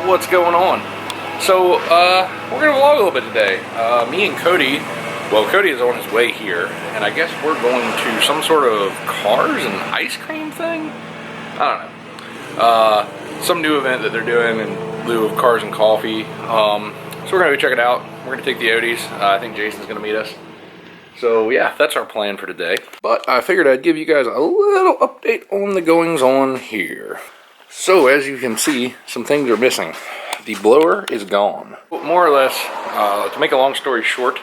what's going on? So, we're gonna vlog a little bit today. Me and Cody, well, Cody is on his way here, and I guess we're going to some sort of cars and ice cream thing? I don't know. Some new event that they're doing in lieu of cars and coffee. So we're gonna go check it out. We're gonna take the Odies. I think Jason's gonna meet us. So yeah, that's our plan for today. But I figured I'd give you guys a little update on the goings on here. So as you can see, some things are missing. The blower is gone. More or less, to make a long story short,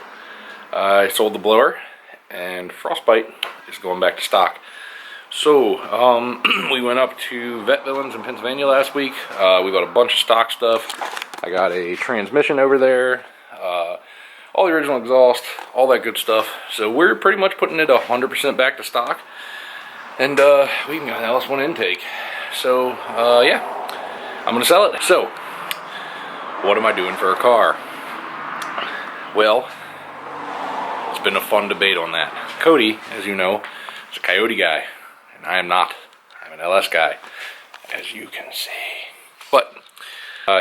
I sold the blower and Frostbite is going back to stock. So we went up to Vet Villains in Pennsylvania last week. We got a bunch of stock stuff. I got a transmission over there. All the original exhaust, all that good stuff. So we're pretty much putting it 100% back to stock. And we even got an LS1 intake. So yeah, I'm gonna sell it. So, what am I doing for a car? Well, it's been a fun debate on that. Cody, as you know, is a Coyote guy, and I am not. I'm an LS guy, as you can see. But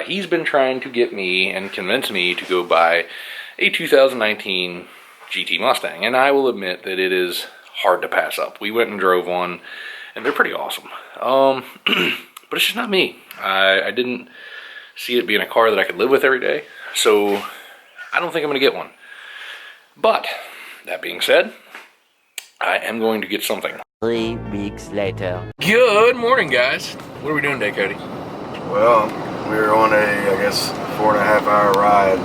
he's been trying to get me and convince me to go buy a 2019 GT Mustang, and I will admit that it is hard to pass up. We went and drove one, and they're pretty awesome. But it's just not me. I didn't see it being a car that I could live with every day, so I don't think I'm going to get one. But, that being said, I am going to get something. 3 weeks later. Good morning, guys. What are we doing today, Cody? Well, we're on a, I guess, 4.5-hour ride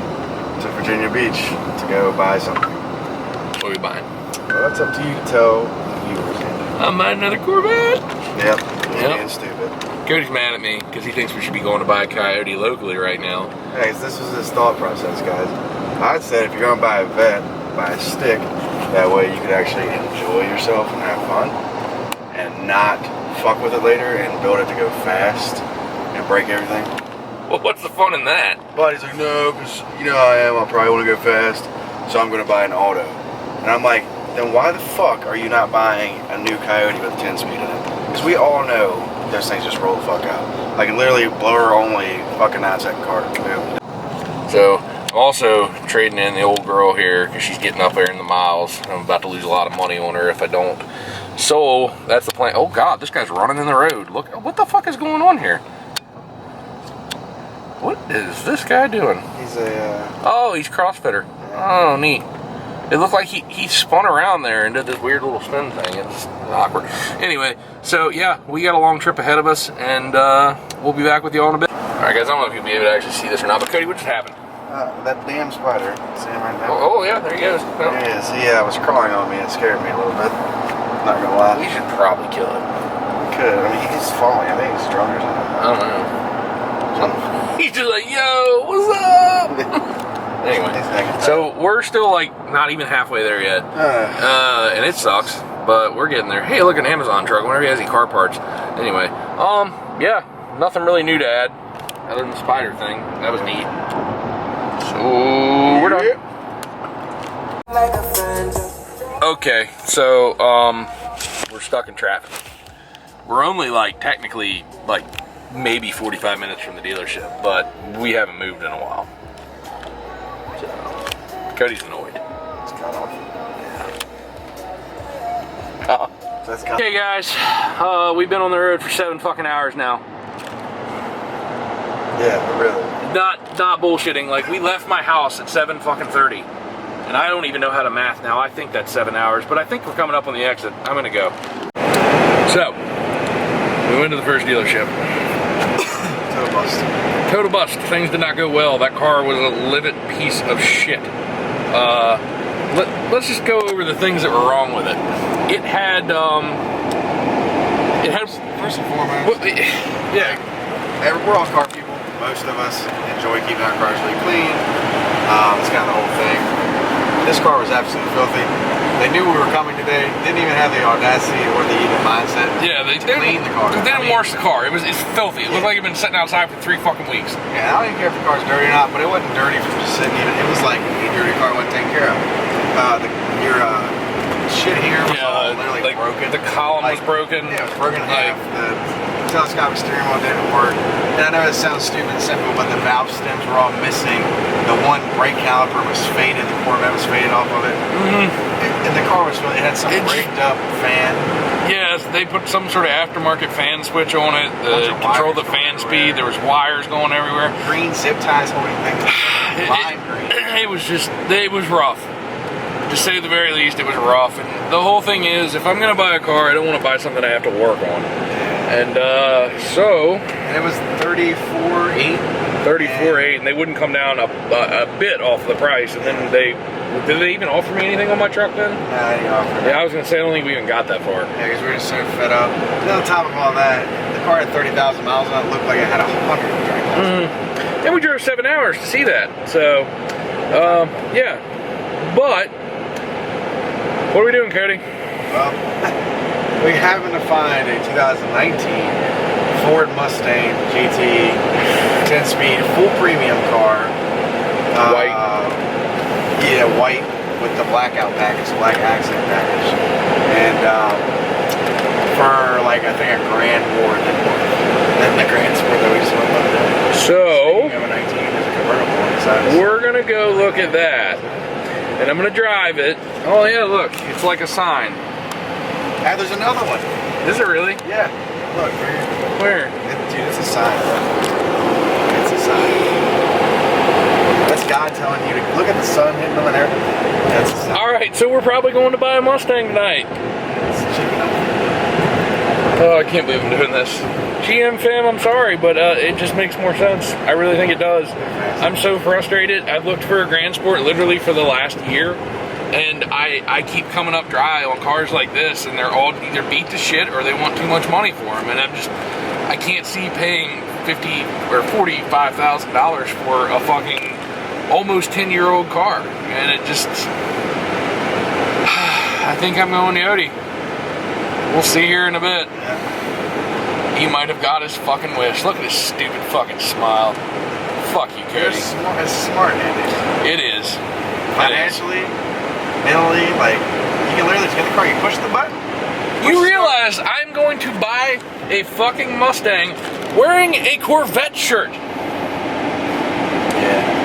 to Virginia Beach to go buy something. What are we buying? Well, that's up to you to tell the viewers. I'm buying another Corvette. Yep. Being stupid. Cody's mad at me because he thinks we should be going to buy a Coyote locally right now. Hey, this was his thought process, guys. I'd said if you're going to buy a Vet, buy a stick. That way you could actually enjoy yourself and have fun and not fuck with it later and build it to go fast and break everything. Well, what's the fun in that? But he's like, no, because you know how I am, I probably want to go fast, so I'm going to buy an auto. And I'm like, then why the fuck are you not buying a new Coyote with 10-speed in it? Because we all know those things just roll the fuck out. Like, literally, blower only, fucking 9-second car. So, I'm also trading in the old girl here because she's getting up there in the miles. I'm about to lose a lot of money on her if I don't. So, that's the plan. Oh god, this guy's running in the road. Look, what the fuck is going on here? What is this guy doing? He's a... Oh, he's CrossFitter. Oh, neat. It looked like he spun around there and did this weird little spin thing. It's awkward. Anyway, so yeah, we got a long trip ahead of us, and we'll be back with you all in a bit. Alright guys, I don't know if you'll be able to actually see this or not, but Cody, what just happened? that damn spider. See him right now? Oh yeah, there he goes. No. There he is. He was crawling on me and scared me a little bit. Not gonna lie. We should probably kill him. Could. I mean, he's falling. I think he's drunk or something. I don't know. He's just like, yo, what's up? Anyway, so we're still like not even halfway there yet, and it sucks, but we're getting there. Hey, look, an Amazon truck. Whenever he has any car parts. Anyway, yeah, nothing really new to add other than the spider thing. That was neat. So we're done. Okay, so we're stuck in traffic. We're only like technically like maybe 45 minutes from the dealership, but we haven't moved in a while. So, Cody's annoyed. It's cut off. Yeah. Okay, guys, we've been on the road for 7 fucking hours now. Yeah, really. Not bullshitting. Like, we left my house at 7:30, and I don't even know how to math now. I think that's 7 hours, but I think we're coming up on the exit. I'm gonna go. So, we went to the first dealership. Total bust. Total bust. Things did not go well. That car was a livid piece of shit. Let's just go over the things that were wrong with it. It had First and foremost, yeah. We're all car people. Most of us enjoy keeping our cars really clean. It's kind of the whole thing. This car was absolutely filthy. They knew we were coming today. Didn't even have the audacity or the even mindset. Yeah, they clean the car. They didn't wash the car. It's filthy. It looked like it'd been sitting outside for 3 fucking weeks. Yeah, I don't even care if the car's dirty or not, but it wasn't dirty from just sitting in it. It was like a dirty car wasn't taken care of. Your shit here was all literally like broken. The column was broken. Yeah, it was broken in half. telescopic steering wheel didn't work. And I know it sounds stupid and simple, but the valve stems were all missing. The one brake caliper was faded. The Corvette was faded off of it. And the car was really, it had some rigged up fan. Yes, they put some sort of aftermarket fan switch on it to control the fan speed. There was wires going everywhere. Green zip ties holding things. Lime green. It was rough. To say the very least, it was rough. And the whole thing is, if I'm going to buy a car, I don't want to buy something I have to work on. And And it was $34,800. $34,800, and they wouldn't come down a bit off the price. And then did they even offer me anything on my truck then? No, they didn't offer. Yeah, I was going to say, I don't think we even got that far. Yeah, because we were just so fed up. And on top of all that, the car had 30,000 miles on it. It looked like it had 130,000. And we drove 7 hours to see that. So, yeah. But, what are we doing, Cody? Well, we happen to find a 2019 Ford Mustang GT 10-speed full premium car. White. Yeah, white with the blackout package, black accent package. And for like, I think $1,000 more than the Grand Sport that we just went with. So, you have a 19, there's a convertible inside. we're going to go look at that. And I'm going to drive it. Oh, yeah, look. It's like a sign. Ah, there's another one. Is it really? Yeah. Look, Where? dude, it's a sign. It's a sign. That's God telling you to look at the sun hitting them and everything. That's a sign. Alright, so we're probably going to buy a Mustang tonight. It's cheap enough. Oh, I can't believe I'm doing this. GM fam, I'm sorry, but it just makes more sense. I really think it does. I'm so frustrated. I've looked for a Grand Sport literally for the last year, and I keep coming up dry on cars like this, and they're all either beat to shit or they want too much money for them, and I can't see paying $50,000 or $45,000 for a fucking almost 10-year-old car, and it just, I think I'm going Yodi. We'll see here in a bit. He might have got his fucking wish. Look at his stupid fucking smile. Fuck you, Cody. It's smart, man. It is. Financially, mentally, like, you can literally get the car, you push the button. You realize I'm going to buy a fucking Mustang wearing a Corvette shirt. Yeah.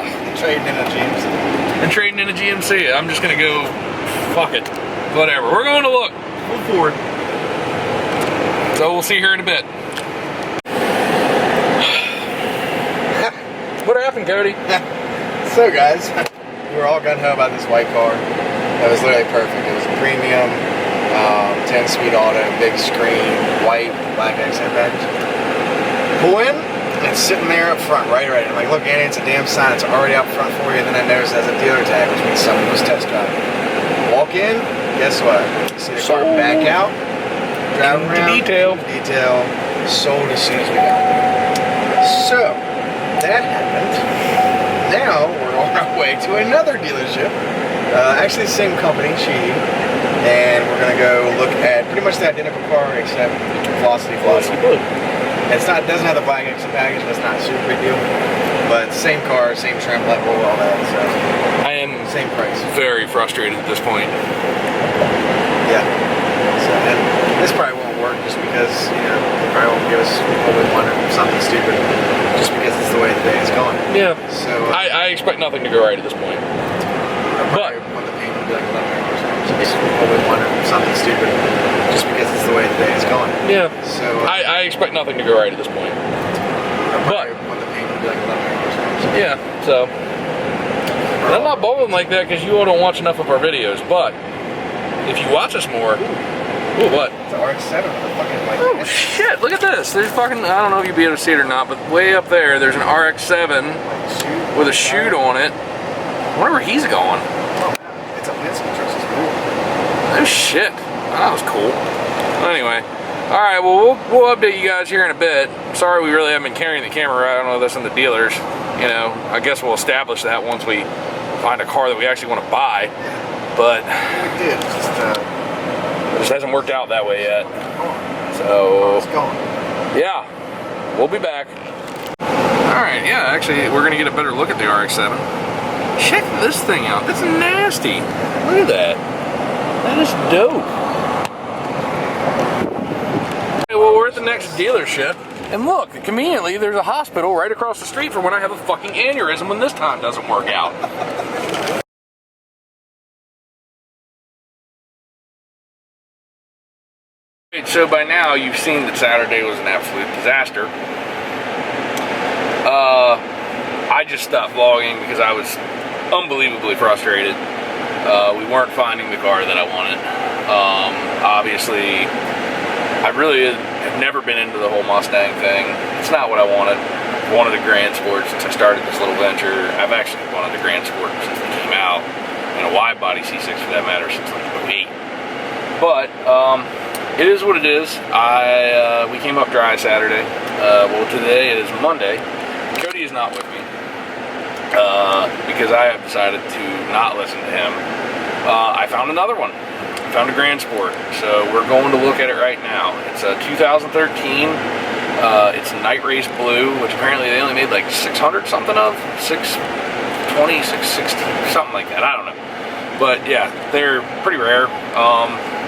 And trading in a GMC. And trading in a GMC. I'm just going to go, fuck it. Whatever. We're going to look. Move forward. So we'll see here in a bit. What happened, Cody? So guys, we were all gung-ho about this white car. That was literally perfect. It was a premium, 10-speed auto, big screen, white, black accent package. Pull in, and it's sitting there up front, right? I'm like, look, Andy, it's a damn sign. It's already out front for you. And then I noticed it has a dealer tag, which means someone was test driving. Walk in, guess what? You see the car back out, drive around, detail, sold as soon as we got there. So, that happened. Now we're on our way to another dealership, actually the same company, Sheedy, and we're gonna go look at pretty much the identical car except Velocity Blue. It doesn't have the black exit package, but it's not a super big deal. But same car, same trim level, all that. So I am same price. very frustrated at this point. Yeah. So and this probably won't work just because they probably won't give us what we want or something stupid. Just because it's the way the day is going. Yeah. So I expect nothing to go right at this point. But when the payment will be like $11 just what we want or something stupid. Just because it's the way the day is going. Yeah. So I expect nothing to go right at this point. But when the payment will be like $11. Yeah. So I'm not bowling like that because you all don't watch enough of our videos. But if you watch us more. Ooh, what? It's an RX-7 with a fucking like. Oh shit! Look at this. There's fucking. I don't know if you'll be able to see it or not, but way up there, there's an RX-7 with a chute on it. I wonder where he's going. Oh, it's a Penske truck. It's cool. Oh shit! That was cool. Anyway, all right. Well, we'll update you guys here in a bit. Sorry, we really haven't been carrying the camera around. I don't know if that's in the dealers. I guess we'll establish that once we find a car that we actually want to buy. But we did. It just hasn't worked out that way yet. So, yeah, we'll be back. Alright, yeah, actually, we're going to get a better look at the RX-7. Check this thing out. That's nasty. Look at that. That is dope. next dealership, and look, conveniently, there's a hospital right across the street from when I have a fucking aneurysm when this time doesn't work out. So by now, you've seen that Saturday was an absolute disaster. I just stopped vlogging because I was unbelievably frustrated. We weren't finding the car that I wanted. Obviously, I really have never been into the whole Mustang thing. It's not what I wanted. I wanted a Grand Sport since I started this little venture. I've actually wanted a Grand Sport since they came out, and a wide body C6 for that matter since like 08. But it is what it is. We came up dry Saturday. Well, today is Monday. Cody is not with me because I have decided to not listen to him. I found another one. I found a Grand Sport, so we're going to look at it right now. It's a 2013. It's Night Race Blue, which apparently they only made like 600 something of, 620, 660, something like that. I don't know. But yeah, they're pretty rare.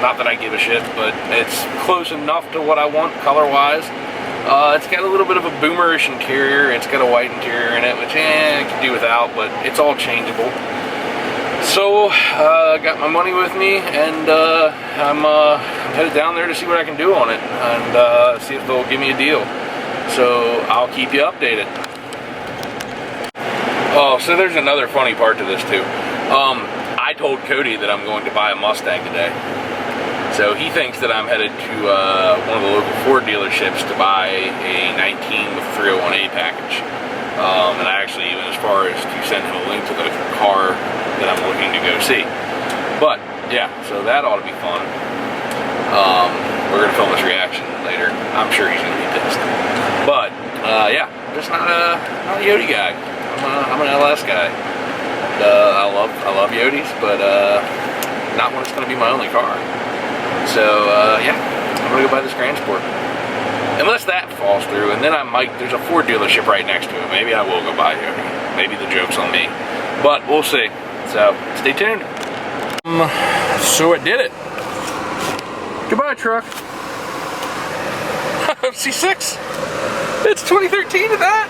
Not that I give a shit, but it's close enough to what I want color-wise. It's got a little bit of a boomerish interior. It's got a white interior in it, which I could do without, but it's all changeable. So, I got my money with me, and I'm headed down there to see what I can do on it, and see if they'll give me a deal. So, I'll keep you updated. Oh, so there's another funny part to this, too. I told Cody that I'm going to buy a Mustang today. So he thinks that I'm headed to one of the local Ford dealerships to buy a 19 with 301A package. And I actually even as far as to send him a link to the car that I'm looking to go see. But yeah, so that ought to be fun. We're gonna film this reaction later. I'm sure he's gonna be pissed. But yeah, I'm just not a Yodi guy. I'm an LS guy. And, I love Yodis, but not when it's gonna be my only car. So, yeah, I'm gonna go buy this Grand Sport. Unless that falls through, and then I might, there's a Ford dealership right next to it. Maybe I will go buy it. Maybe the joke's on me. But we'll see. So, stay tuned. So it did it. Goodbye, truck. C6. It's 2013 of that.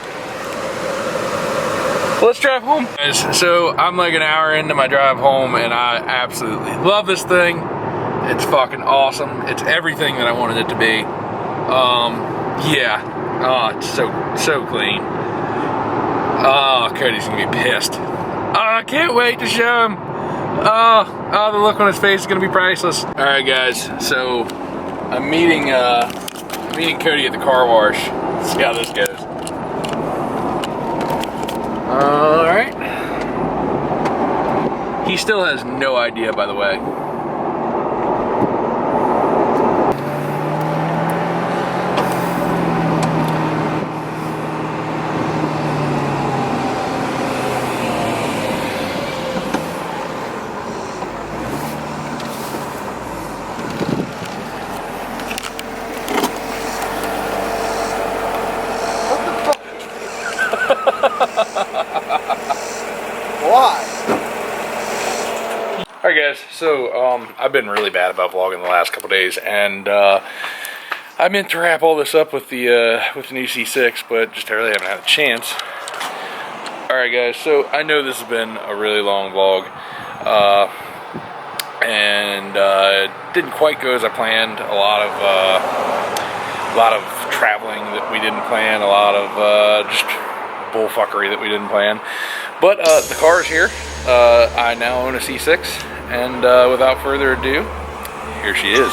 Let's drive home. Guys, so I'm like an hour into my drive home, and I absolutely love this thing. It's fucking awesome. It's everything that I wanted it to be. Yeah. Oh, it's so clean. Oh, Cody's gonna be pissed. Oh, I can't wait to show him. Oh, the look on his face is gonna be priceless. All right, guys. So I'm meeting Cody at the car wash. Let's see how this goes. All right. He still has no idea, by the way. Why? Alright guys, so I've been really bad about vlogging the last couple days, and I meant to wrap all this up with the new C6, but just really haven't had a chance. Alright guys, so I know this has been a really long vlog, and it didn't quite go as I planned. A lot of traveling that we didn't plan, a lot of just bullfuckery that we didn't plan. But the car is here. I now own a C6, and without further ado, here she is.